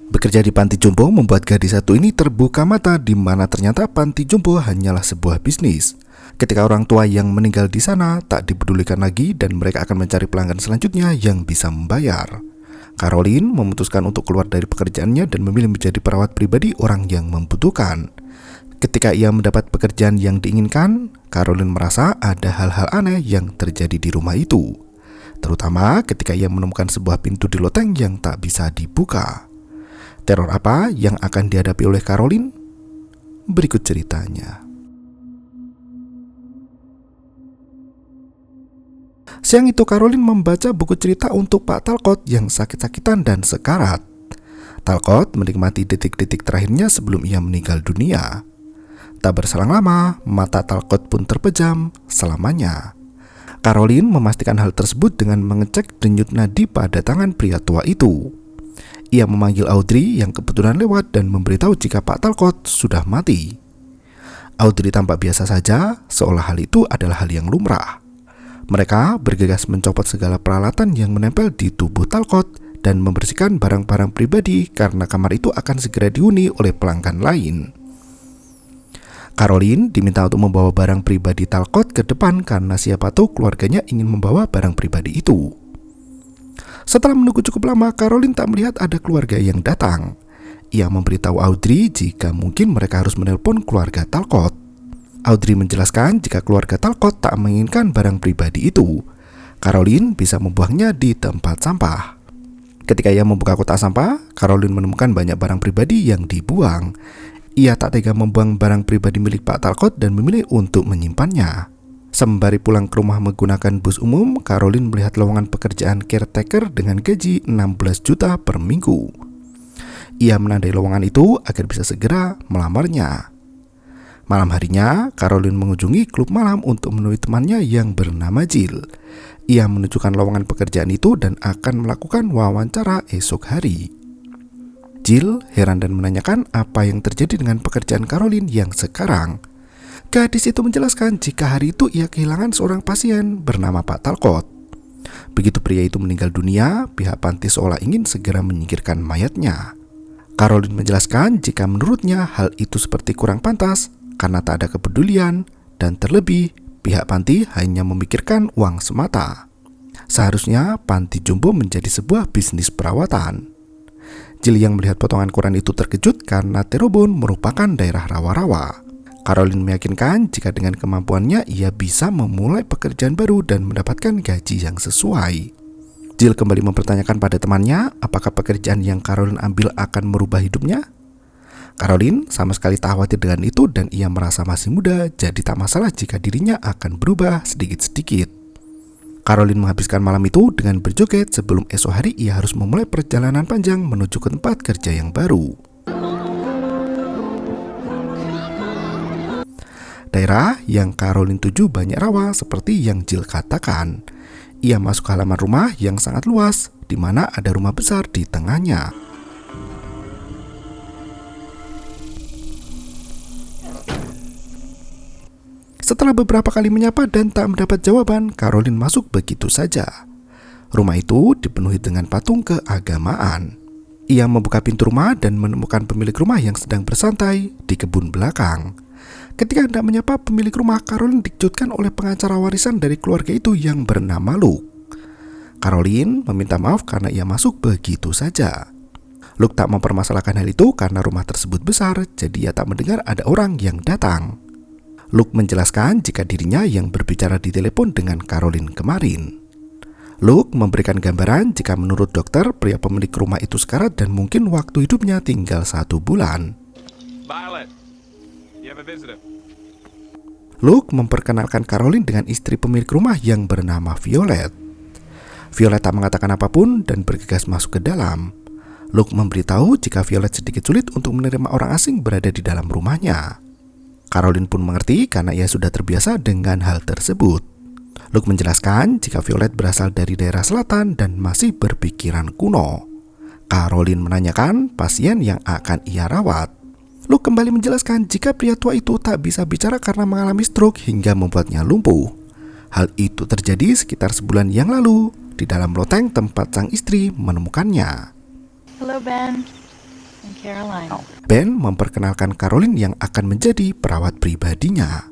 Bekerja di panti jompo membuat gadis satu ini terbuka mata di mana ternyata panti jompo hanyalah sebuah bisnis. Ketika orang tua yang meninggal di sana tak dipedulikan lagi dan mereka akan mencari pelanggan selanjutnya yang bisa membayar. Caroline memutuskan untuk keluar dari pekerjaannya dan memilih menjadi perawat pribadi orang yang membutuhkan. Ketika ia mendapat pekerjaan yang diinginkan, Caroline merasa ada hal-hal aneh yang terjadi di rumah itu. Terutama ketika ia menemukan sebuah pintu di loteng yang tak bisa dibuka. Teror apa yang akan dihadapi oleh Caroline? Berikut ceritanya. Siang itu Caroline membaca buku cerita untuk Pak Talcott yang sakit-sakitan dan sekarat. Talcott menikmati detik-detik terakhirnya sebelum ia meninggal dunia. Tak berselang lama, mata Talcott pun terpejam selamanya. Caroline memastikan hal tersebut dengan mengecek denyut nadi pada tangan pria tua itu. Ia memanggil Audrey yang kebetulan lewat dan memberitahu jika Pak Talcott sudah mati. Audrey tampak biasa saja, seolah hal itu adalah hal yang lumrah. Mereka bergegas mencopot segala peralatan yang menempel di tubuh Talcott dan membersihkan barang-barang pribadi karena kamar itu akan segera dihuni oleh pelanggan lain. Caroline diminta untuk membawa barang pribadi Talcott ke depan karena siapa tahu keluarganya ingin membawa barang pribadi itu. Setelah menunggu cukup lama, Caroline tak melihat ada keluarga yang datang. Ia memberitahu Audrey jika mungkin mereka harus menelpon keluarga Talcott. Audrey menjelaskan jika keluarga Talcott tak menginginkan barang pribadi itu. Caroline bisa membuangnya di tempat sampah. Ketika ia membuka kotak sampah, Caroline menemukan banyak barang pribadi yang dibuang. Ia tak tega membuang barang pribadi milik Pak Talcott dan memilih untuk menyimpannya. Sembari pulang ke rumah menggunakan bus umum, Caroline melihat lowongan pekerjaan caretaker dengan gaji 16 juta per minggu. Ia menandai lowongan itu agar bisa segera melamarnya. Malam harinya, Caroline mengunjungi klub malam untuk menemui temannya yang bernama Jill. Ia menunjukkan lowongan pekerjaan itu dan akan melakukan wawancara esok hari. Jill heran dan menanyakan apa yang terjadi dengan pekerjaan Caroline yang sekarang. Gadis itu menjelaskan jika hari itu ia kehilangan seorang pasien bernama Pak Talcott. Begitu pria itu meninggal dunia, pihak panti seolah ingin segera menyingkirkan mayatnya. Caroline menjelaskan jika menurutnya hal itu seperti kurang pantas karena tak ada kepedulian dan terlebih pihak panti hanya memikirkan uang semata. Seharusnya panti jompo menjadi sebuah bisnis perawatan. Jill yang melihat potongan koran itu terkejut karena Terrebonne merupakan daerah rawa-rawa. Caroline meyakinkan jika dengan kemampuannya ia bisa memulai pekerjaan baru dan mendapatkan gaji yang sesuai. Jill kembali mempertanyakan pada temannya apakah pekerjaan yang Caroline ambil akan merubah hidupnya. Caroline sama sekali tak khawatir dengan itu dan ia merasa masih muda, jadi tak masalah jika dirinya akan berubah sedikit-sedikit. Caroline menghabiskan malam itu dengan berjoget sebelum esok hari ia harus memulai perjalanan panjang menuju ke tempat kerja yang baru. Daerah yang Caroline tuju banyak rawa seperti yang Jill katakan. Ia masuk ke halaman rumah yang sangat luas, di mana ada rumah besar di tengahnya. Setelah beberapa kali menyapa dan tak mendapat jawaban, Caroline masuk begitu saja. Rumah itu dipenuhi dengan patung keagamaan. Ia membuka pintu rumah dan menemukan pemilik rumah yang sedang bersantai di kebun belakang. Ketika hendak menyapa pemilik rumah, Caroline dikejutkan oleh pengacara warisan dari keluarga itu yang bernama Luke. Caroline meminta maaf karena ia masuk begitu saja. Luke tak mempermasalahkan hal itu karena rumah tersebut besar, jadi ia tak mendengar ada orang yang datang. Luke menjelaskan jika dirinya yang berbicara di telepon dengan Caroline kemarin. Luke memberikan gambaran jika menurut dokter pria pemilik rumah itu sekarat dan mungkin waktu hidupnya tinggal 1 bulan. Violet, you have a visitor. Luke memperkenalkan Caroline dengan istri pemilik rumah yang bernama Violet. Violet tak mengatakan apapun dan bergegas masuk ke dalam. Luke memberitahu jika Violet sedikit sulit untuk menerima orang asing berada di dalam rumahnya. Caroline pun mengerti karena ia sudah terbiasa dengan hal tersebut. Luke menjelaskan jika Violet berasal dari daerah selatan dan masih berpikiran kuno. Caroline menanyakan pasien yang akan ia rawat. Luke kembali menjelaskan jika pria tua itu tak bisa bicara karena mengalami stroke hingga membuatnya lumpuh. Hal itu terjadi sekitar sebulan yang lalu di dalam loteng tempat sang istri menemukannya. Hello, Ben. Caroline. Ben memperkenalkan Caroline yang akan menjadi perawat pribadinya.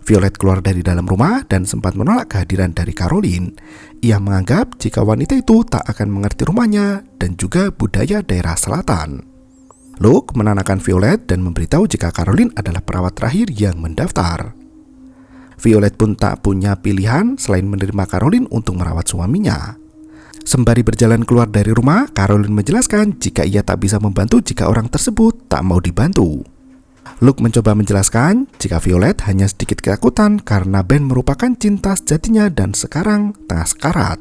Violet keluar dari dalam rumah dan sempat menolak kehadiran dari Caroline. Ia menganggap jika wanita itu tak akan mengerti rumahnya dan juga budaya daerah selatan. Luke menenangkan Violet dan memberitahu jika Caroline adalah perawat terakhir yang mendaftar. Violet pun tak punya pilihan selain menerima Caroline untuk merawat suaminya. Sembari berjalan keluar dari rumah, Caroline menjelaskan jika ia tak bisa membantu jika orang tersebut tak mau dibantu. Luke mencoba menjelaskan jika Violet hanya sedikit ketakutan karena Ben merupakan cinta sejatinya dan sekarang tengah sekarat.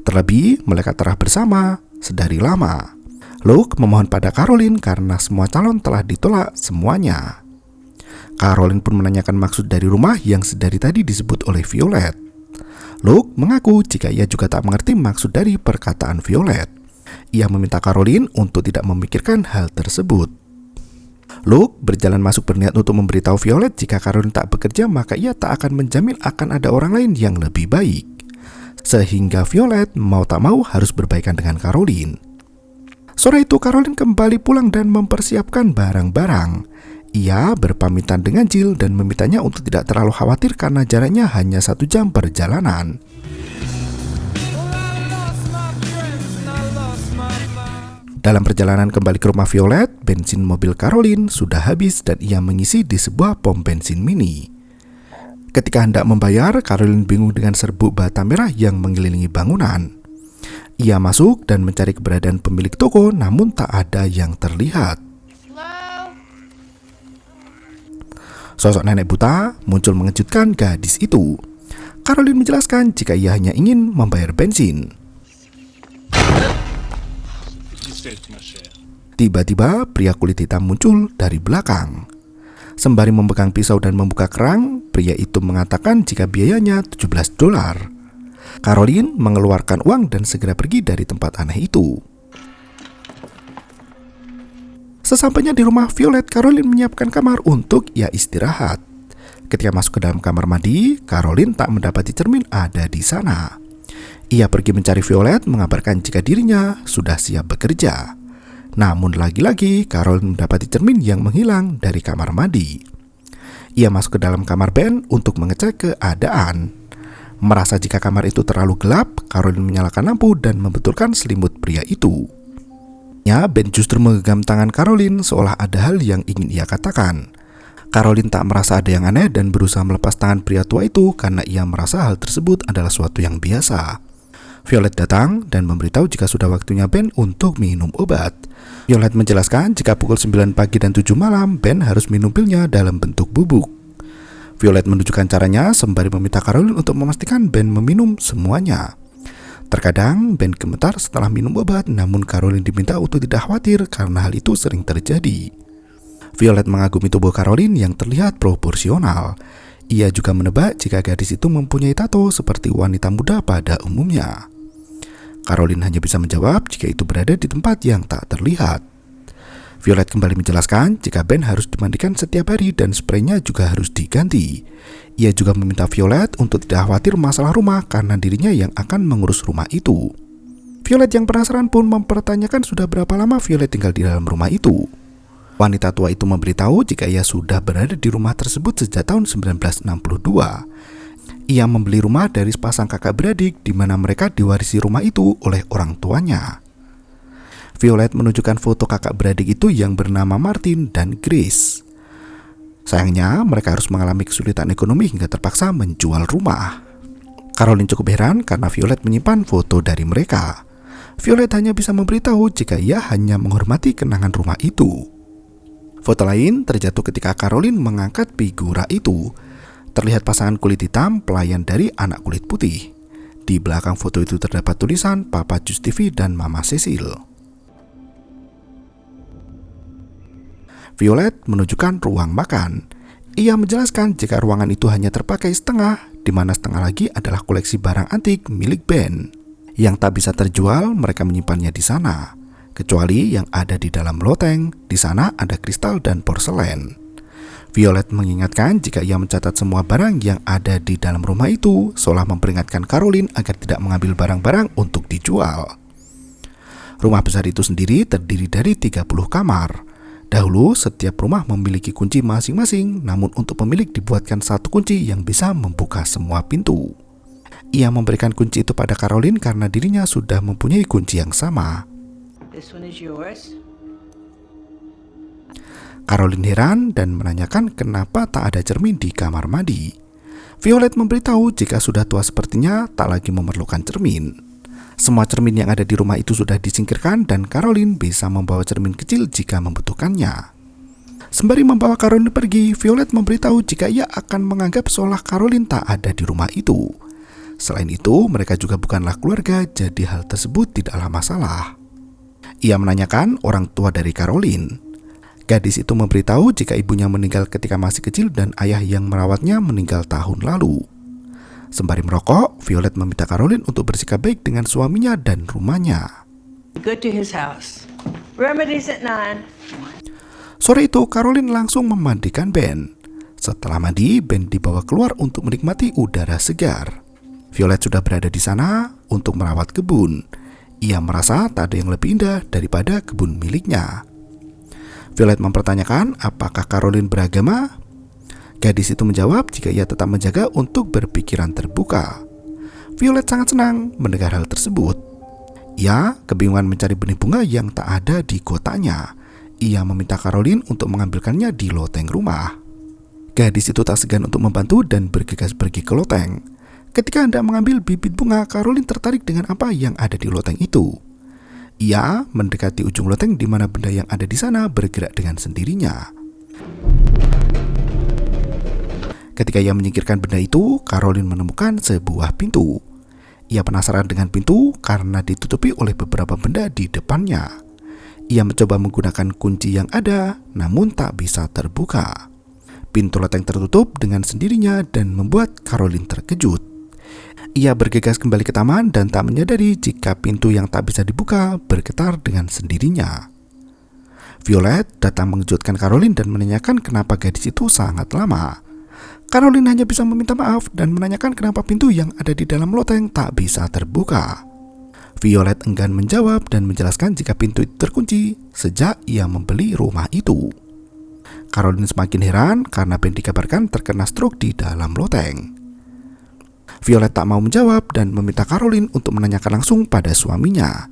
Terlebih, mereka telah bersama sedari lama. Luke memohon pada Caroline karena semua calon telah ditolak semuanya. Caroline pun menanyakan maksud dari rumah yang sedari tadi disebut oleh Violet. Luke mengaku jika ia juga tak mengerti maksud dari perkataan Violet. Ia meminta Caroline untuk tidak memikirkan hal tersebut. Luke berjalan masuk berniat untuk memberitahu Violet jika Caroline tak bekerja maka ia tak akan menjamin akan ada orang lain yang lebih baik. Sehingga Violet mau tak mau harus berbaikan dengan Caroline. Sore itu Caroline kembali pulang dan mempersiapkan barang-barang. Ia berpamitan dengan Jill dan memintanya untuk tidak terlalu khawatir karena jaraknya hanya 1 jam perjalanan. Dalam perjalanan kembali ke rumah Violet, bensin mobil Caroline sudah habis dan ia mengisi di sebuah pom bensin mini. Ketika hendak membayar, Caroline bingung dengan serbuk bata merah yang mengelilingi bangunan. Ia masuk dan mencari keberadaan pemilik toko, namun tak ada yang terlihat. Sosok nenek buta muncul mengejutkan gadis itu. Caroline menjelaskan jika ia hanya ingin membayar bensin. Tiba-tiba pria kulit hitam muncul dari belakang. Sembari memegang pisau dan membuka kerang, pria itu mengatakan jika biayanya $17. Caroline mengeluarkan uang dan segera pergi dari tempat aneh itu. Sesampainya di rumah Violet, Caroline menyiapkan kamar untuk ia istirahat. Ketika masuk ke dalam kamar mandi, Caroline tak mendapati cermin ada di sana. Ia pergi mencari Violet, mengabarkan jika dirinya sudah siap bekerja. Namun lagi-lagi Caroline mendapati cermin yang menghilang dari kamar mandi. Ia masuk ke dalam kamar Ben untuk mengecek keadaan. Merasa jika kamar itu terlalu gelap, Caroline menyalakan lampu dan membetulkan selimut pria itu. Ben justru menggenggam tangan Caroline seolah ada hal yang ingin ia katakan. Caroline tak merasa ada yang aneh dan berusaha melepas tangan pria tua itu karena ia merasa hal tersebut adalah suatu yang biasa. Violet datang dan memberitahu jika sudah waktunya Ben untuk minum obat. Violet menjelaskan jika pukul 9 pagi dan 7 malam Ben harus minum pilnya dalam bentuk bubuk. Violet menunjukkan caranya sembari meminta Caroline untuk memastikan Ben meminum semuanya. Terkadang Ben gemetar setelah minum obat, namun Caroline diminta untuk tidak khawatir karena hal itu sering terjadi. Violet mengagumi tubuh Caroline yang terlihat proporsional. Ia juga menebak jika gadis itu mempunyai tato seperti wanita muda pada umumnya. Caroline hanya bisa menjawab jika itu berada di tempat yang tak terlihat. Violet kembali menjelaskan jika Ben harus dimandikan setiap hari dan spraynya juga harus diganti. Ia juga meminta Violet untuk tidak khawatir masalah rumah karena dirinya yang akan mengurus rumah itu. Violet yang penasaran pun mempertanyakan sudah berapa lama Violet tinggal di dalam rumah itu. Wanita tua itu memberitahu jika ia sudah berada di rumah tersebut sejak tahun 1962. Ia membeli rumah dari sepasang kakak beradik di mana mereka diwarisi rumah itu oleh orang tuanya. Violet menunjukkan foto kakak beradik itu yang bernama Martin dan Grace. Sayangnya mereka harus mengalami kesulitan ekonomi hingga terpaksa menjual rumah. Caroline cukup heran karena Violet menyimpan foto dari mereka. Violet hanya bisa memberitahu jika ia hanya menghormati kenangan rumah itu. Foto lain terjatuh ketika Caroline mengangkat figura itu. Terlihat pasangan kulit hitam pelayan dari anak kulit putih. Di belakang foto itu terdapat tulisan Papa Justivi dan Mama Cecil. Violet menunjukkan ruang makan. Ia menjelaskan jika ruangan itu hanya terpakai setengah, di mana setengah lagi adalah koleksi barang antik milik Ben. Yang tak bisa terjual, mereka menyimpannya di sana. Kecuali yang ada di dalam loteng, di sana ada kristal dan porselen. Violet mengingatkan jika ia mencatat semua barang yang ada di dalam rumah itu, seolah memperingatkan Caroline agar tidak mengambil barang-barang untuk dijual. Rumah besar itu sendiri terdiri dari 30 kamar. Dahulu setiap rumah memiliki kunci masing-masing, namun untuk pemilik dibuatkan satu kunci yang bisa membuka semua pintu. Ia memberikan kunci itu pada Caroline karena dirinya sudah mempunyai kunci yang sama. This one is yours. Caroline heran dan menanyakan kenapa tak ada cermin di kamar mandi. Violet memberitahu jika sudah tua sepertinya tak lagi memerlukan cermin. Semua cermin yang ada di rumah itu sudah disingkirkan dan Caroline bisa membawa cermin kecil jika membutuhkannya. Sembari membawa Caroline pergi, Violet memberitahu jika ia akan menganggap seolah Caroline tak ada di rumah itu. Selain itu, mereka juga bukanlah keluarga, jadi hal tersebut tidaklah masalah. Ia menanyakan orang tua dari Caroline. Gadis itu memberitahu jika ibunya meninggal ketika masih kecil dan ayah yang merawatnya meninggal tahun lalu. Sembari merokok, Violet meminta Caroline untuk bersikap baik dengan suaminya dan rumahnya. Go to his house. Remedies at 9. Sore itu, Caroline langsung memandikan Ben. Setelah mandi, Ben dibawa keluar untuk menikmati udara segar. Violet sudah berada di sana untuk merawat kebun. Ia merasa tak ada yang lebih indah daripada kebun miliknya. Violet mempertanyakan apakah Caroline beragama. Gadis itu menjawab jika ia tetap menjaga untuk berpikiran terbuka. Violet sangat senang mendengar hal tersebut. Ia kebingungan mencari benih bunga yang tak ada di kotanya. Ia meminta Caroline untuk mengambilkannya di loteng rumah. Gadis itu tak segan untuk membantu dan bergegas pergi ke loteng. Ketika hendak mengambil bibit bunga, Caroline tertarik dengan apa yang ada di loteng itu. Ia mendekati ujung loteng di mana benda yang ada di sana bergerak dengan sendirinya. Ketika ia menyingkirkan benda itu, Caroline menemukan sebuah pintu. Ia penasaran dengan pintu karena ditutupi oleh beberapa benda di depannya. Ia mencoba menggunakan kunci yang ada, namun tak bisa terbuka. Pintu loteng tertutup dengan sendirinya dan membuat Caroline terkejut. Ia bergegas kembali ke taman dan tak menyadari jika pintu yang tak bisa dibuka bergetar dengan sendirinya. Violet datang mengejutkan Caroline dan menanyakan kenapa gadis itu sangat lama. Caroline hanya bisa meminta maaf dan menanyakan kenapa pintu yang ada di dalam loteng tak bisa terbuka. Violet enggan menjawab dan menjelaskan jika pintu itu terkunci sejak ia membeli rumah itu. Caroline semakin heran karena Ben dikabarkan terkena stroke di dalam loteng. Violet tak mau menjawab dan meminta Caroline untuk menanyakan langsung pada suaminya.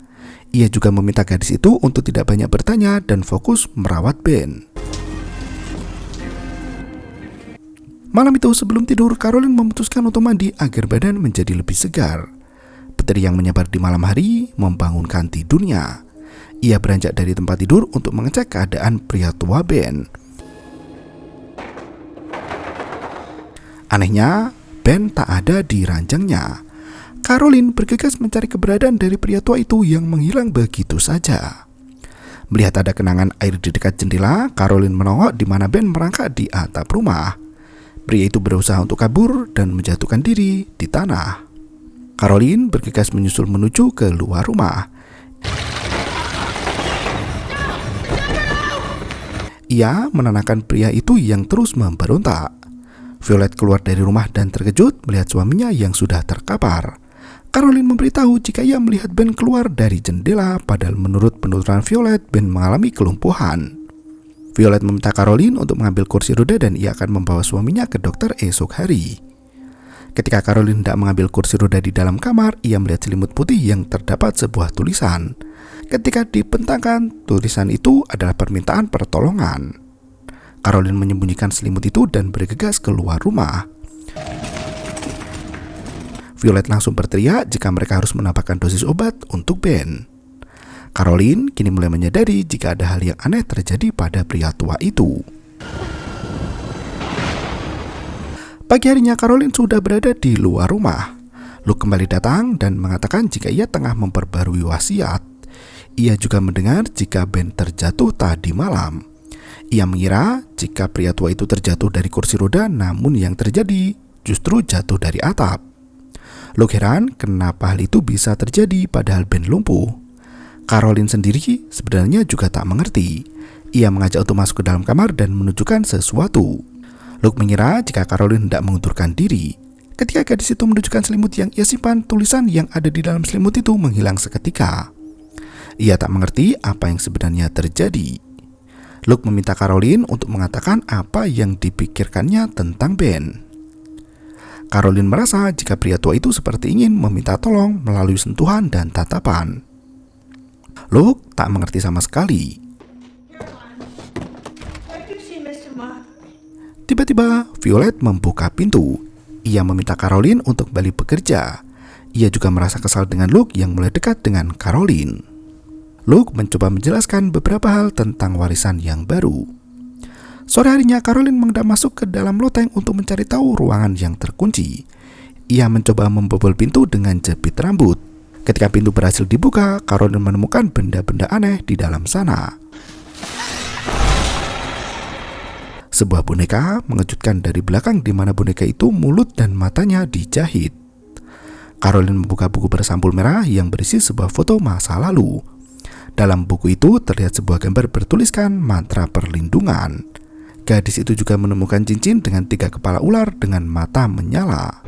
Ia juga meminta gadis itu untuk tidak banyak bertanya dan fokus merawat Ben. Malam itu sebelum tidur, Caroline memutuskan untuk mandi agar badan menjadi lebih segar. Petir yang menyebar di malam hari membangunkan tidurnya. Ia beranjak dari tempat tidur untuk mengecek keadaan pria tua Ben. Anehnya, Ben tak ada di ranjangnya. Caroline bergegas mencari keberadaan dari pria tua itu yang menghilang begitu saja. Melihat ada kenangan air di dekat jendela, Caroline menengok di mana Ben merangkak di atap rumah. Pria itu berusaha untuk kabur dan menjatuhkan diri di tanah. Caroline bergegas menyusul menuju ke luar rumah. Ia menenangkan pria itu yang terus memberontak. Violet keluar dari rumah dan terkejut melihat suaminya yang sudah terkapar. Caroline memberitahu jika ia melihat Ben keluar dari jendela, padahal menurut penuturan Violet, Ben mengalami kelumpuhan. Violet meminta Caroline untuk mengambil kursi roda dan ia akan membawa suaminya ke dokter esok hari. Ketika Caroline hendak mengambil kursi roda di dalam kamar, ia melihat selimut putih yang terdapat sebuah tulisan. Ketika dibentangkan, tulisan itu adalah permintaan pertolongan. Caroline menyembunyikan selimut itu dan bergegas keluar rumah. Violet langsung berteriak jika mereka harus menambahkan dosis obat untuk Ben. Caroline kini mulai menyadari jika ada hal yang aneh terjadi pada pria tua itu. Pagi harinya Caroline sudah berada di luar rumah. Luke kembali datang dan mengatakan jika ia tengah memperbarui wasiat. Ia juga mendengar jika Ben terjatuh tadi malam. Ia mengira jika pria tua itu terjatuh dari kursi roda, namun yang terjadi justru jatuh dari atap. Luke heran kenapa hal itu bisa terjadi padahal Ben lumpuh. Caroline sendiri sebenarnya juga tak mengerti. Ia mengajak untuk masuk ke dalam kamar dan menunjukkan sesuatu. Luke mengira jika Caroline hendak mengundurkan diri. Ketika gadis itu menunjukkan selimut yang ia simpan, tulisan yang ada di dalam selimut itu menghilang seketika. Ia tak mengerti apa yang sebenarnya terjadi. Luke meminta Caroline untuk mengatakan apa yang dipikirkannya tentang Ben. Caroline merasa jika pria tua itu seperti ingin meminta tolong melalui sentuhan dan tatapan. Luke tak mengerti sama sekali. Tiba-tiba Violet membuka pintu. Ia meminta Caroline untuk balik bekerja. Ia juga merasa kesal dengan Luke yang mulai dekat dengan Caroline. Luke mencoba menjelaskan beberapa hal tentang warisan yang baru. Sore harinya Caroline mengendap masuk ke dalam loteng untuk mencari tahu ruangan yang terkunci. Ia mencoba membobol pintu dengan jepit rambut. Ketika pintu berhasil dibuka, Caroline menemukan benda-benda aneh di dalam sana. Sebuah boneka mengejutkan dari belakang di mana boneka itu mulut dan matanya dijahit. Caroline membuka buku bersampul merah yang berisi sebuah foto masa lalu. Dalam buku itu terlihat sebuah gambar bertuliskan mantra perlindungan. Gadis itu juga menemukan cincin dengan 3 kepala ular dengan mata menyala.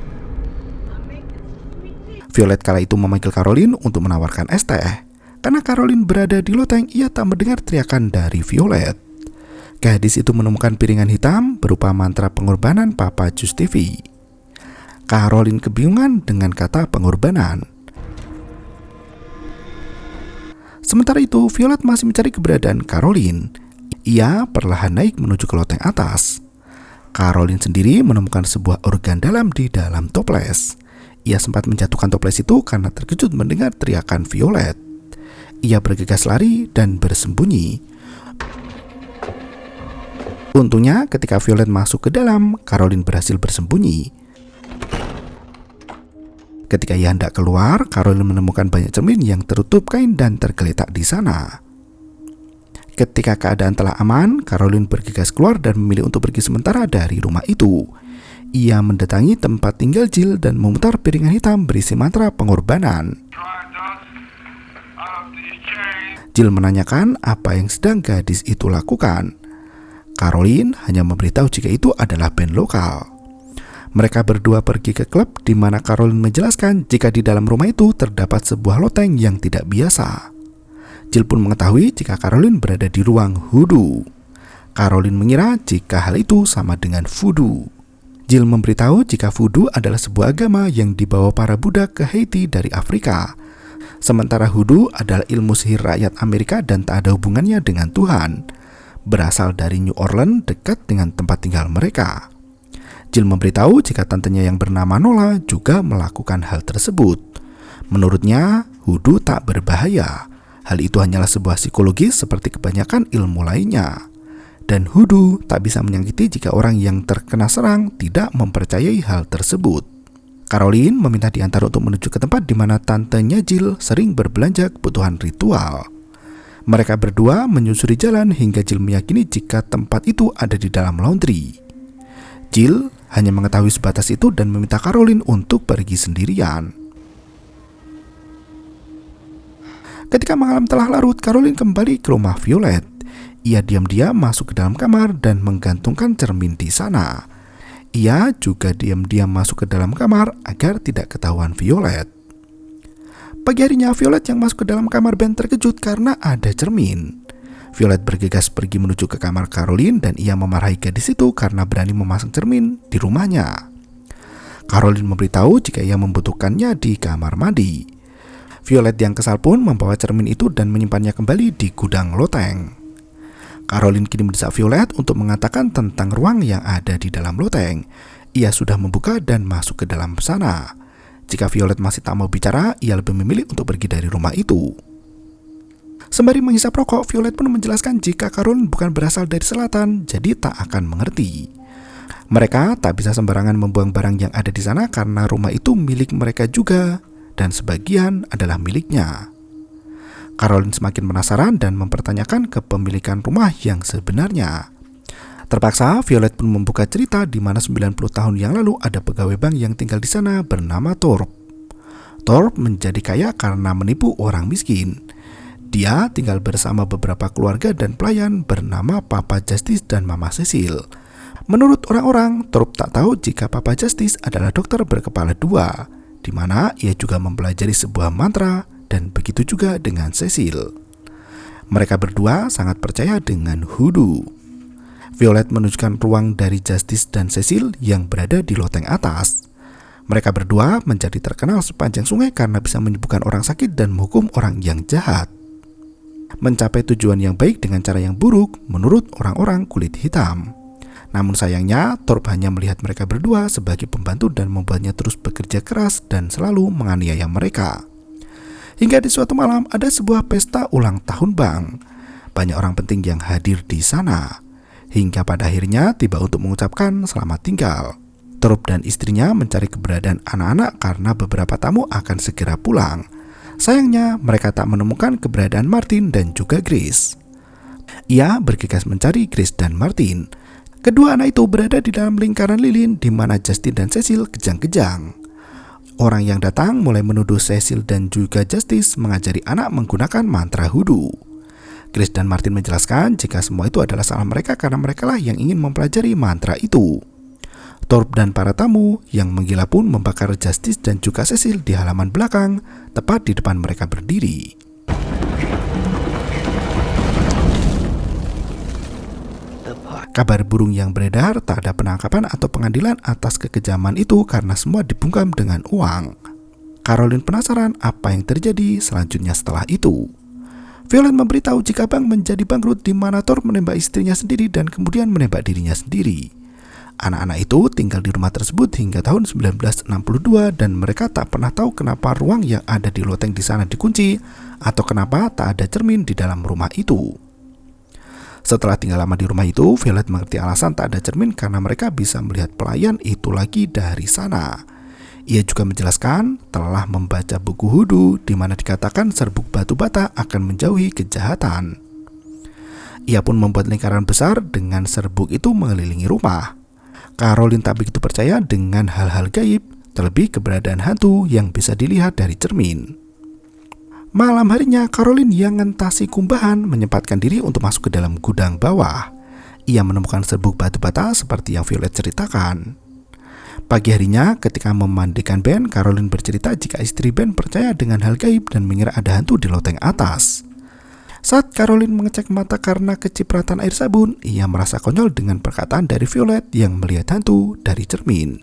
Violet kala itu memanggil Caroline untuk menawarkan es teh. Karena Caroline berada di loteng, ia tak mendengar teriakan dari Violet. Gadis itu menemukan piringan hitam berupa mantra pengorbanan Papa Justivi. Caroline kebingungan dengan kata pengorbanan. Sementara itu, Violet masih mencari keberadaan Caroline. Ia perlahan naik menuju ke loteng atas. Caroline sendiri menemukan sebuah organ dalam di dalam toples. Ia sempat menjatuhkan toples itu karena terkejut mendengar teriakan Violet. Ia bergegas lari dan bersembunyi. Untungnya ketika Violet masuk ke dalam, Caroline berhasil bersembunyi. Ketika ia hendak keluar, Caroline menemukan banyak cermin yang tertutup kain dan tergeletak di sana. Ketika keadaan telah aman, Caroline bergegas keluar dan memilih untuk pergi sementara dari rumah itu. Ia mendatangi tempat tinggal Jill dan memutar piringan hitam berisi mantra pengorbanan. Jill menanyakan apa yang sedang gadis itu lakukan. Caroline hanya memberitahu jika itu adalah band lokal. Mereka berdua pergi ke klub di mana Caroline menjelaskan jika di dalam rumah itu terdapat sebuah loteng yang tidak biasa. Jill pun mengetahui jika Caroline berada di ruang hoodoo. Caroline mengira jika hal itu sama dengan voodoo. Jill memberitahu jika voodoo adalah sebuah agama yang dibawa para Buddha ke Haiti dari Afrika. Sementara hoodoo adalah ilmu sihir rakyat Amerika dan tak ada hubungannya dengan Tuhan. Berasal dari New Orleans dekat dengan tempat tinggal mereka. Jill memberitahu jika tantenya yang bernama Nola juga melakukan hal tersebut. Menurutnya, hoodoo tak berbahaya. Hal itu hanyalah sebuah psikologis seperti kebanyakan ilmu lainnya. Dan hoodoo tak bisa menyakiti jika orang yang terkena serang tidak mempercayai hal tersebut. Caroline meminta diantar untuk menuju ke tempat di mana tantenya Jill sering berbelanja kebutuhan ritual. Mereka berdua menyusuri jalan hingga Jill meyakini jika tempat itu ada di dalam laundry. Jill hanya mengetahui sebatas itu dan meminta Caroline untuk pergi sendirian. Ketika malam telah larut, Caroline kembali ke rumah Violet. Ia diam-diam masuk ke dalam kamar dan menggantungkan cermin di sana. Ia juga diam-diam masuk ke dalam kamar agar tidak ketahuan Violet. Pagi harinya, Violet yang masuk ke dalam kamar Ben terkejut karena ada cermin. Violet bergegas pergi menuju ke kamar Caroline dan ia memarahi gadis itu karena berani memasang cermin di rumahnya. Caroline memberitahu jika ia membutuhkannya di kamar mandi. Violet yang kesal pun membawa cermin itu dan menyimpannya kembali di gudang loteng. Caroline kini mendesak Violet untuk mengatakan tentang ruang yang ada di dalam loteng. Ia sudah membuka dan masuk ke dalam sana. Jika Violet masih tak mau bicara, ia lebih memilih untuk pergi dari rumah itu. Sembari menghisap rokok, Violet pun menjelaskan jika Caroline bukan berasal dari selatan, jadi tak akan mengerti. Mereka tak bisa sembarangan membuang barang yang ada di sana karena rumah itu milik mereka juga, dan sebagian adalah miliknya. Caroline semakin penasaran dan mempertanyakan kepemilikan rumah yang sebenarnya. Terpaksa, Violet pun membuka cerita di mana 90 tahun yang lalu ada pegawai bank yang tinggal di sana bernama Thorpe. Thorpe menjadi kaya karena menipu orang miskin. Dia tinggal bersama beberapa keluarga dan pelayan bernama Papa Justice dan Mama Cecil. Menurut orang-orang, Thorpe tak tahu jika Papa Justice adalah dokter berkepala dua, di mana ia juga mempelajari sebuah mantra, dan begitu juga dengan Cecil. Mereka berdua sangat percaya dengan hoodoo. Violet menunjukkan ruang dari Justice dan Cecil yang berada di loteng atas. Mereka berdua menjadi terkenal sepanjang sungai karena bisa menyembuhkan orang sakit dan menghukum orang yang jahat. Mencapai tujuan yang baik dengan cara yang buruk menurut orang-orang kulit hitam. Namun sayangnya, Thorpe hanya melihat mereka berdua sebagai pembantu dan membuatnya terus bekerja keras dan selalu menganiaya mereka. Hingga di suatu malam ada sebuah pesta ulang tahun bank. Banyak orang penting yang hadir di sana. Hingga pada akhirnya tiba untuk mengucapkan selamat tinggal. Thorpe dan istrinya mencari keberadaan anak-anak karena beberapa tamu akan segera pulang. Sayangnya mereka tak menemukan keberadaan Martin dan juga Grace. Ia bergegas mencari Grace dan Martin. Kedua anak itu berada di dalam lingkaran lilin di mana Justin dan Cecil kejang-kejang. Orang yang datang mulai menuduh Cecil dan juga Justice mengajari anak menggunakan mantra hoodoo. Grace dan Martin menjelaskan jika semua itu adalah salah mereka karena merekalah yang ingin mempelajari mantra itu. Thorpe dan para tamu yang menggila pun membakar Justice dan juga Cecil di halaman belakang, tepat di depan mereka berdiri. Kabar burung yang beredar tak ada penangkapan atau pengadilan atas kekejaman itu karena semua dibungkam dengan uang. Caroline penasaran apa yang terjadi selanjutnya setelah itu. Violet memberitahu jika bank menjadi bangkrut di mana Thorpe menembak istrinya sendiri dan kemudian menembak dirinya sendiri. Anak-anak itu tinggal di rumah tersebut hingga tahun 1962 dan mereka tak pernah tahu kenapa ruang yang ada di loteng di sana dikunci atau kenapa tak ada cermin di dalam rumah itu. Setelah tinggal lama di rumah itu, Violet mengerti alasan tak ada cermin karena mereka bisa melihat pelayan itu lagi dari sana. Ia juga menjelaskan telah membaca buku hoodoo di mana dikatakan serbuk batu bata akan menjauhi kejahatan. Ia pun membuat lingkaran besar dengan serbuk itu mengelilingi rumah. Caroline tak begitu percaya dengan hal-hal gaib, terlebih keberadaan hantu yang bisa dilihat dari cermin. Malam harinya, Caroline yang ngentasi kumbahan menyempatkan diri untuk masuk ke dalam gudang bawah. Ia menemukan serbuk batu bata seperti yang Violet ceritakan. Pagi harinya, ketika memandikan Ben, Caroline bercerita jika istri Ben percaya dengan hal gaib dan mengira ada hantu di loteng atas. Saat Caroline mengecek mata karena kecipratan air sabun, ia merasa konyol dengan perkataan dari Violet yang melihat hantu dari cermin.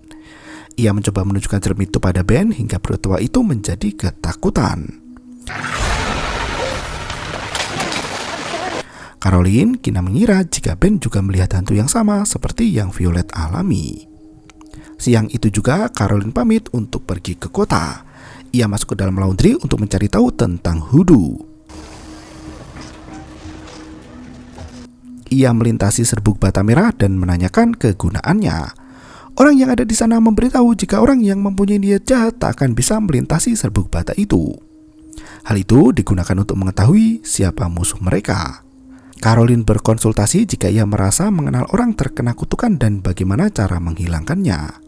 Ia mencoba menunjukkan cermin itu pada Ben hingga pria tua itu menjadi ketakutan. Caroline kini mengira jika Ben juga melihat hantu yang sama seperti yang Violet alami. Siang itu juga Caroline pamit untuk pergi ke kota. Ia masuk ke dalam laundry untuk mencari tahu tentang hoodoo. Ia melintasi serbuk bata merah dan menanyakan kegunaannya. Orang yang ada di sana memberitahu jika orang yang mempunyai niat jahat tak akan bisa melintasi serbuk bata itu. Hal itu digunakan untuk mengetahui siapa musuh mereka. Caroline berkonsultasi jika ia merasa mengenal orang terkena kutukan dan bagaimana cara menghilangkannya.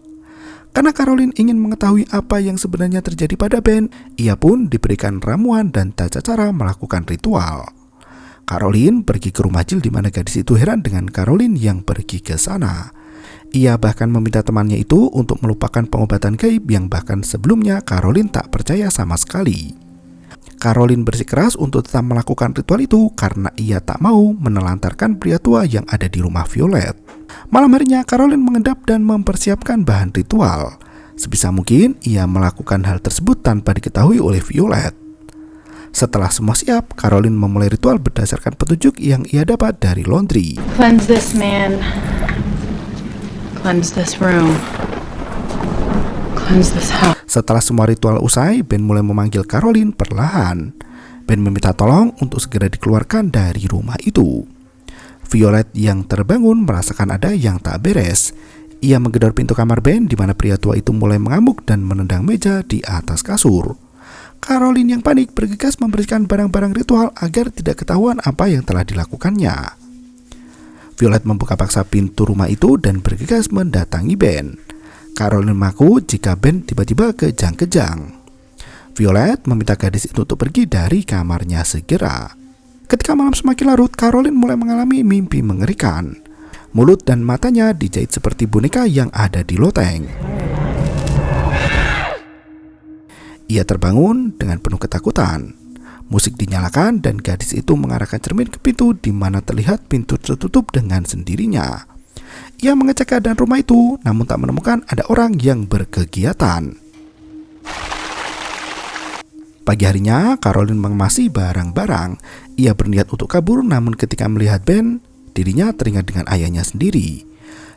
Karena Caroline ingin mengetahui apa yang sebenarnya terjadi pada Ben, ia pun diberikan ramuan dan tata cara melakukan ritual. Caroline pergi ke rumah Jill di mana gadis itu heran dengan Caroline yang pergi ke sana. Ia bahkan meminta temannya itu untuk melupakan pengobatan gaib yang bahkan sebelumnya Caroline tak percaya sama sekali. Caroline bersikeras untuk tetap melakukan ritual itu karena ia tak mau menelantarkan pria tua yang ada di rumah Violet. Malam harinya Caroline mengendap dan mempersiapkan bahan ritual. Sebisa mungkin ia melakukan hal tersebut tanpa diketahui oleh Violet. Setelah semua siap, Caroline memulai ritual berdasarkan petunjuk yang ia dapat dari laundry. Cleanse this man. Cleanse this room. Cleanse this house. Setelah semua ritual usai, Ben mulai memanggil Caroline perlahan. Ben meminta tolong untuk segera dikeluarkan dari rumah itu. Violet yang terbangun merasakan ada yang tak beres. Ia menggedor pintu kamar Ben di mana pria tua itu mulai mengamuk dan menendang meja di atas kasur. Caroline yang panik bergegas membersihkan barang-barang ritual agar tidak ketahuan apa yang telah dilakukannya. Violet membuka paksa pintu rumah itu dan bergegas mendatangi Ben. Caroline mengaku jika Ben tiba-tiba kejang-kejang. Violet meminta gadis itu untuk pergi dari kamarnya segera. Ketika malam semakin larut, Caroline mulai mengalami mimpi mengerikan. Mulut dan matanya dijahit seperti boneka yang ada di loteng. Ia terbangun dengan penuh ketakutan. Musik dinyalakan dan gadis itu mengarahkan cermin ke pintu di mana terlihat pintu tertutup dengan sendirinya. Ia mengecek keadaan rumah itu, namun tak menemukan ada orang yang berkegiatan. Pagi harinya, Caroline mengemasi barang-barang. Ia berniat untuk kabur, namun ketika melihat Ben, dirinya teringat dengan ayahnya sendiri.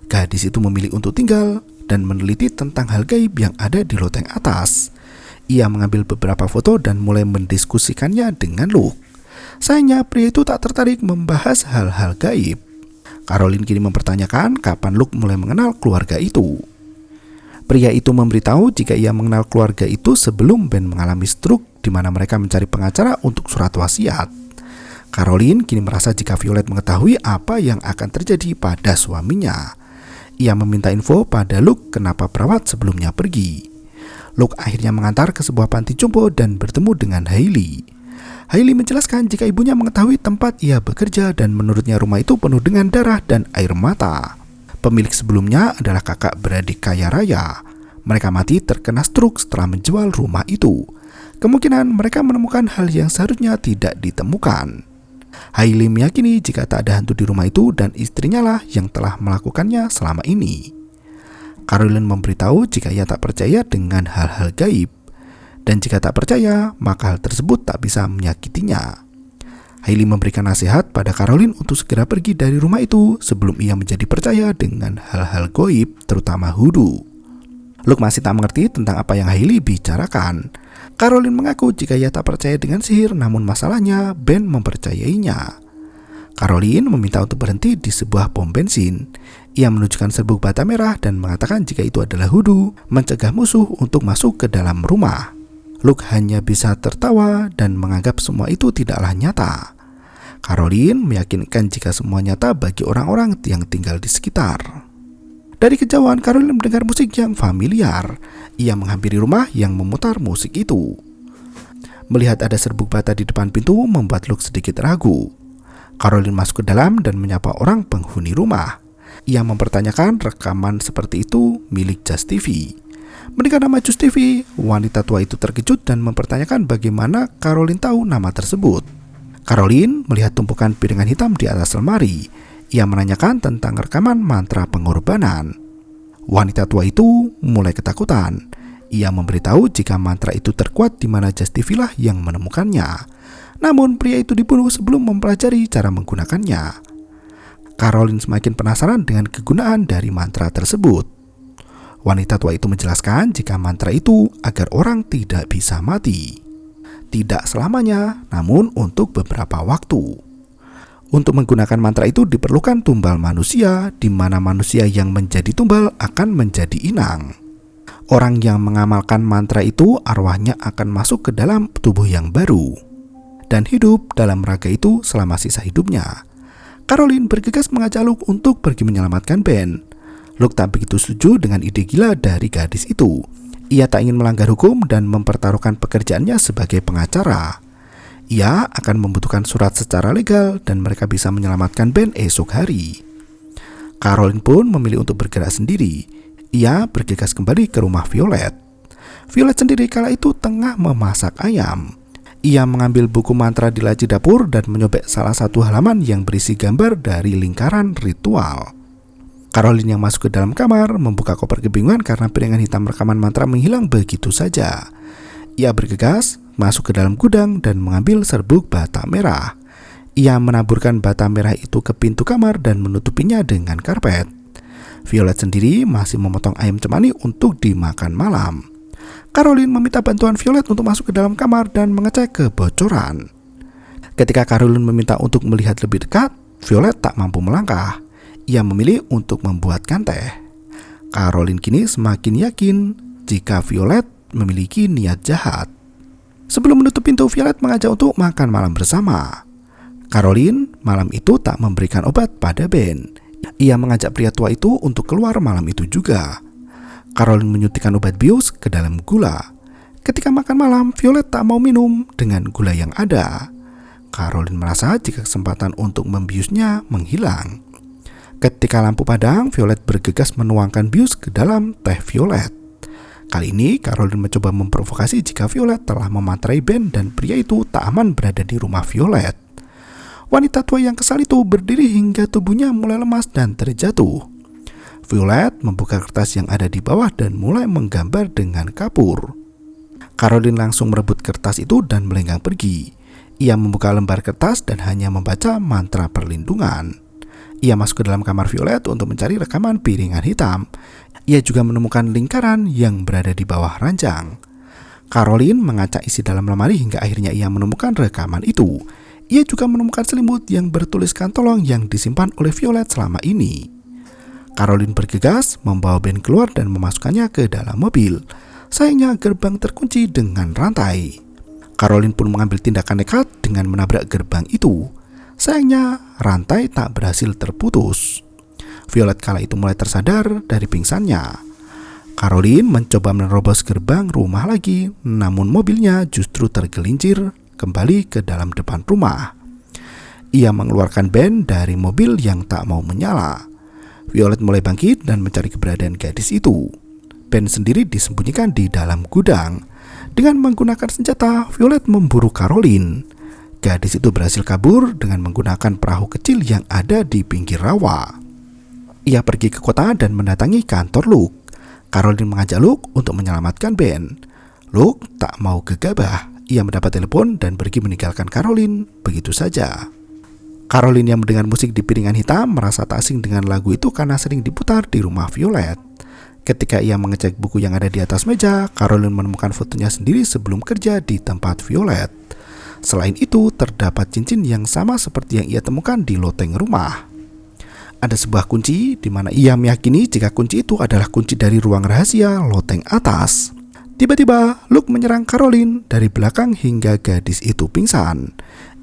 Gadis itu memilih untuk tinggal dan meneliti tentang hal gaib yang ada di loteng atas. Ia mengambil beberapa foto dan mulai mendiskusikannya dengan Luke. Sayangnya pria itu tak tertarik membahas hal-hal gaib. Caroline kini mempertanyakan kapan Luke mulai mengenal keluarga itu. Pria itu memberitahu jika ia mengenal keluarga itu sebelum Ben mengalami stroke, di mana mereka mencari pengacara untuk surat wasiat. Caroline kini merasa jika Violet mengetahui apa yang akan terjadi pada suaminya. Ia meminta info pada Luke kenapa perawat sebelumnya pergi. Luke akhirnya mengantar ke sebuah panti jompo dan bertemu dengan Hailey. Hailey menjelaskan jika ibunya mengetahui tempat ia bekerja dan menurutnya rumah itu penuh dengan darah dan air mata. Pemilik sebelumnya adalah kakak beradik kaya raya. Mereka mati terkena stroke setelah menjual rumah itu. Kemungkinan mereka menemukan hal yang seharusnya tidak ditemukan. Hailey meyakini jika tak ada hantu di rumah itu dan istrinya lah yang telah melakukannya selama ini. Caroline memberitahu jika ia tak percaya dengan hal-hal gaib, dan jika tak percaya, maka hal tersebut tak bisa menyakitinya. Hailey memberikan nasihat pada Caroline untuk segera pergi dari rumah itu sebelum ia menjadi percaya dengan hal-hal gaib, terutama hoodoo. Luke masih tak mengerti tentang apa yang Hailey bicarakan. Caroline mengaku jika ia tak percaya dengan sihir, namun masalahnya Ben mempercayainya. Caroline meminta untuk berhenti di sebuah pom bensin. Ia menunjukkan serbuk bata merah dan mengatakan jika itu adalah hoodoo, mencegah musuh untuk masuk ke dalam rumah. Luke hanya bisa tertawa dan menganggap semua itu tidaklah nyata. Caroline meyakinkan jika semua nyata bagi orang-orang yang tinggal di sekitar. Dari kejauhan, Caroline mendengar musik yang familiar. Ia menghampiri rumah yang memutar musik itu. Melihat ada serbuk bata di depan pintu membuat Luke sedikit ragu. Caroline masuk ke dalam dan menyapa orang penghuni rumah. Ia mempertanyakan rekaman seperti itu milik Just TV. Mendengar nama Just TV, wanita tua itu terkejut dan mempertanyakan bagaimana Caroline tahu nama tersebut. Caroline melihat tumpukan piringan hitam di atas lemari. Ia menanyakan tentang rekaman mantra pengorbanan. Wanita tua itu mulai ketakutan. Ia memberitahu jika mantra itu terkuat di mana Just TV lah yang menemukannya. Namun pria itu dibunuh sebelum mempelajari cara menggunakannya. Caroline semakin penasaran dengan kegunaan dari mantra tersebut. Wanita tua itu menjelaskan jika mantra itu agar orang tidak bisa mati. Tidak selamanya, namun untuk beberapa waktu. Untuk menggunakan mantra itu diperlukan tumbal manusia, di mana manusia yang menjadi tumbal akan menjadi inang. Orang yang mengamalkan mantra itu arwahnya akan masuk ke dalam tubuh yang baru dan hidup dalam raga itu selama sisa hidupnya. Caroline bergegas mengajak Luke untuk pergi menyelamatkan Ben. Luke tak begitu setuju dengan ide gila dari gadis itu. Ia tak ingin melanggar hukum dan mempertaruhkan pekerjaannya sebagai pengacara. Ia akan membutuhkan surat secara legal dan mereka bisa menyelamatkan Ben esok hari. Caroline pun memilih untuk bergerak sendiri. Ia bergegas kembali ke rumah Violet. Violet sendiri kala itu tengah memasak ayam. Ia mengambil buku mantra di laci dapur dan menyobek salah satu halaman yang berisi gambar dari lingkaran ritual. Caroline yang masuk ke dalam kamar membuka koper kebingungan karena piringan hitam rekaman mantra menghilang begitu saja. Ia bergegas masuk ke dalam gudang dan mengambil serbuk bata merah. Ia menaburkan bata merah itu ke pintu kamar dan menutupinya dengan karpet. Violet sendiri masih memotong ayam cemani untuk dimakan malam. Caroline meminta bantuan Violet untuk masuk ke dalam kamar dan mengecek kebocoran. Ketika Caroline meminta untuk melihat lebih dekat, Violet tak mampu melangkah. Ia memilih untuk membuatkan teh. Caroline kini semakin yakin jika Violet memiliki niat jahat. Sebelum menutup pintu, Violet mengajak untuk makan malam bersama. Caroline malam itu tak memberikan obat pada Ben. Ia mengajak pria tua itu untuk keluar malam itu juga. Caroline menyuntikkan obat bius ke dalam gula. Ketika makan malam, Violet tak mau minum dengan gula yang ada. Caroline merasa jika kesempatan untuk membiusnya menghilang. Ketika lampu padam, Violet bergegas menuangkan bius ke dalam teh Violet. Kali ini Caroline mencoba memprovokasi jika Violet telah memanterai Ben dan pria itu tak aman berada di rumah Violet. Wanita tua yang kesal itu berdiri hingga tubuhnya mulai lemas dan terjatuh. Violet membuka kertas yang ada di bawah dan mulai menggambar dengan kapur. Caroline langsung merebut kertas itu dan melenggang pergi. Ia membuka lembar kertas dan hanya membaca mantra perlindungan. Ia masuk ke dalam kamar Violet untuk mencari rekaman piringan hitam. Ia juga menemukan lingkaran yang berada di bawah ranjang. Caroline mengacak isi dalam lemari hingga akhirnya ia menemukan rekaman itu. Ia juga menemukan selimut yang bertuliskan tolong yang disimpan oleh Violet selama ini. Caroline bergegas membawa Ben keluar dan memasukkannya ke dalam mobil. Sayangnya gerbang terkunci dengan rantai. Caroline pun mengambil tindakan nekat dengan menabrak gerbang itu. Sayangnya rantai tak berhasil terputus. Violet kala itu mulai tersadar dari pingsannya. Caroline mencoba menerobos gerbang rumah lagi, namun mobilnya justru tergelincir kembali ke dalam depan rumah. Ia mengeluarkan Ben dari mobil yang tak mau menyala. Violet mulai bangkit dan mencari keberadaan gadis itu. Ben sendiri disembunyikan di dalam gudang. Dengan menggunakan senjata, Violet memburu Caroline. Gadis itu berhasil kabur dengan menggunakan perahu kecil yang ada di pinggir rawa. Ia pergi ke kota dan mendatangi kantor Luke. Caroline mengajak Luke untuk menyelamatkan Ben. Luke tak mau gegabah. Ia mendapat telepon dan pergi meninggalkan Caroline begitu saja. Caroline yang mendengar musik di piringan hitam merasa tak asing dengan lagu itu karena sering diputar di rumah Violet. Ketika ia mengecek buku yang ada di atas meja, Caroline menemukan fotonya sendiri sebelum kerja di tempat Violet. Selain itu, terdapat cincin yang sama seperti yang ia temukan di loteng rumah. Ada sebuah kunci di mana ia meyakini jika kunci itu adalah kunci dari ruang rahasia loteng atas. Tiba-tiba, Luke menyerang Caroline dari belakang hingga gadis itu pingsan.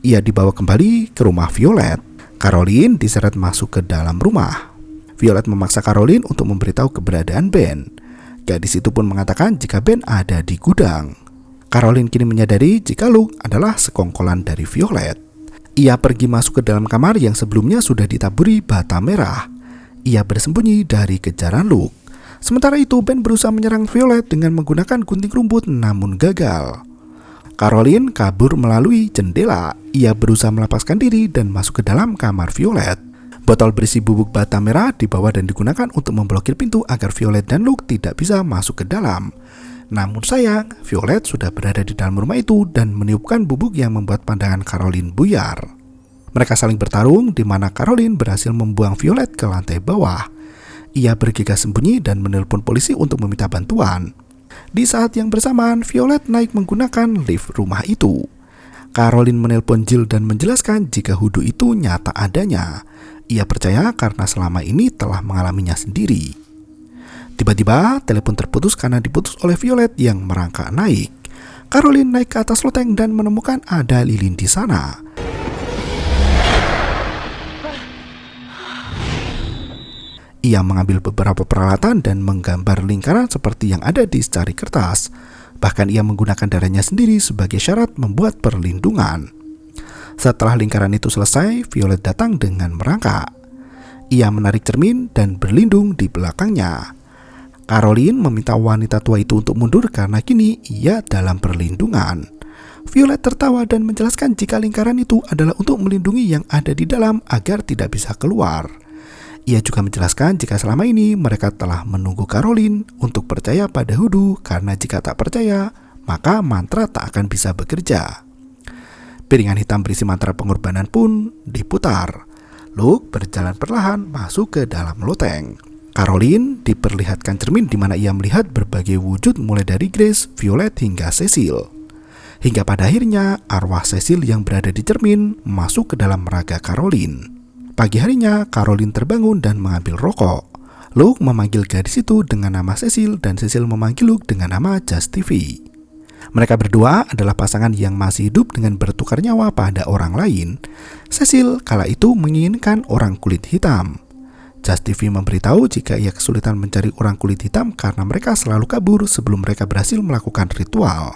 Ia dibawa kembali ke rumah Violet. Caroline diseret masuk ke dalam rumah. Violet memaksa Caroline untuk memberitahu keberadaan Ben. Gadis itu pun mengatakan jika Ben ada di gudang. Caroline kini menyadari jika Luke adalah sekongkolan dari Violet. Ia pergi masuk ke dalam kamar yang sebelumnya sudah ditaburi bata merah. Ia bersembunyi dari kejaran Luke. Sementara itu Ben berusaha menyerang Violet dengan menggunakan gunting rumput namun gagal. Caroline kabur melalui jendela. Ia berusaha melepaskan diri dan masuk ke dalam kamar Violet. Botol berisi bubuk bata merah dibawa dan digunakan untuk memblokir pintu agar Violet dan Luke tidak bisa masuk ke dalam. Namun sayang, Violet sudah berada di dalam rumah itu dan meniupkan bubuk yang membuat pandangan Caroline buyar. Mereka saling bertarung di mana Caroline berhasil membuang Violet ke lantai bawah. Ia bergegas sembunyi dan menelpon polisi untuk meminta bantuan. Di saat yang bersamaan, Violet naik menggunakan lift rumah itu. Caroline menelpon Jill dan menjelaskan jika hoodoo itu nyata adanya. Ia percaya karena selama ini telah mengalaminya sendiri. Tiba-tiba telepon terputus karena diputus oleh Violet yang merangkak naik. Caroline naik ke atas loteng dan menemukan ada lilin di sana. Ia mengambil beberapa peralatan dan menggambar lingkaran seperti yang ada di secari kertas. Bahkan ia menggunakan darahnya sendiri sebagai syarat membuat perlindungan. Setelah lingkaran itu selesai, Violet datang dengan merangkak. Ia menarik cermin dan berlindung di belakangnya. Caroline meminta wanita tua itu untuk mundur karena kini ia dalam perlindungan. Violet tertawa dan menjelaskan jika lingkaran itu adalah untuk melindungi yang ada di dalam agar tidak bisa keluar. Ia juga menjelaskan jika selama ini mereka telah menunggu Caroline untuk percaya pada hoodoo karena jika tak percaya, maka mantra tak akan bisa bekerja. Piringan hitam berisi mantra pengorbanan pun diputar. Luke berjalan perlahan masuk ke dalam loteng. Caroline diperlihatkan cermin di mana ia melihat berbagai wujud mulai dari Grace, Violet hingga Cecil. Hingga pada akhirnya arwah Cecil yang berada di cermin masuk ke dalam raga Caroline. Pagi harinya Caroline terbangun dan mengambil rokok. Luke memanggil gadis itu dengan nama Cecil dan Cecil memanggil Luke dengan nama Justifi. Mereka berdua adalah pasangan yang masih hidup dengan bertukar nyawa pada orang lain. Cecil kala itu menginginkan orang kulit hitam. Justifi memberitahu jika ia kesulitan mencari orang kulit hitam karena mereka selalu kabur sebelum mereka berhasil melakukan ritual.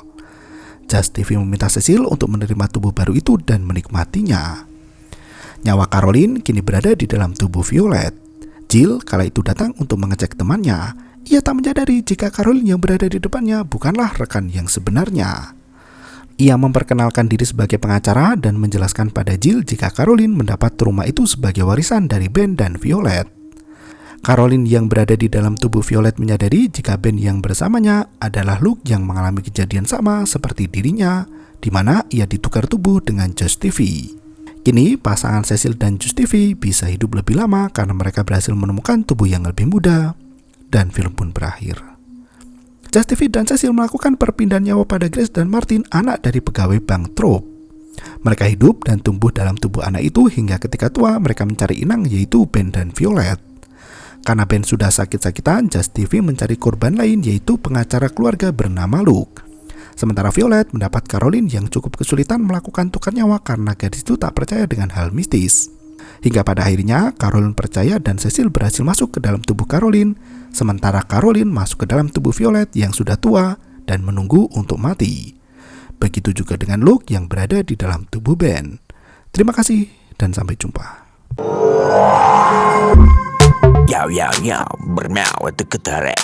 Justifi meminta Cecil untuk menerima tubuh baru itu dan menikmatinya. Nyawa Caroline kini berada di dalam tubuh Violet. Jill kala itu datang untuk mengecek temannya. Ia tak menyadari jika Caroline yang berada di depannya bukanlah rekan yang sebenarnya. Ia memperkenalkan diri sebagai pengacara dan menjelaskan pada Jill jika Caroline mendapat rumah itu sebagai warisan dari Ben dan Violet. Caroline yang berada di dalam tubuh Violet menyadari jika Ben yang bersamanya adalah Luke yang mengalami kejadian sama seperti dirinya, di mana ia ditukar tubuh dengan Josh TV. Kini pasangan Cecil dan Josh TV bisa hidup lebih lama karena mereka berhasil menemukan tubuh yang lebih muda, dan film pun berakhir. Josh TV dan Cecil melakukan perpindahan nyawa pada Grace dan Martin, anak dari pegawai Bank Thorpe. Mereka hidup dan tumbuh dalam tubuh anak itu hingga ketika tua mereka mencari inang, yaitu Ben dan Violet. Karena Ben sudah sakit-sakitan, Josh TV mencari korban lain, yaitu pengacara keluarga bernama Luke. Sementara Violet mendapat Caroline yang cukup kesulitan melakukan tukar nyawa karena gadis itu tak percaya dengan hal mistis. Hingga pada akhirnya Caroline percaya dan Cecil berhasil masuk ke dalam tubuh Caroline, sementara Caroline masuk ke dalam tubuh Violet yang sudah tua dan menunggu untuk mati. Begitu juga dengan Luke yang berada di dalam tubuh Ben. Terima kasih dan sampai jumpa. Yo, bermau itu ketarep.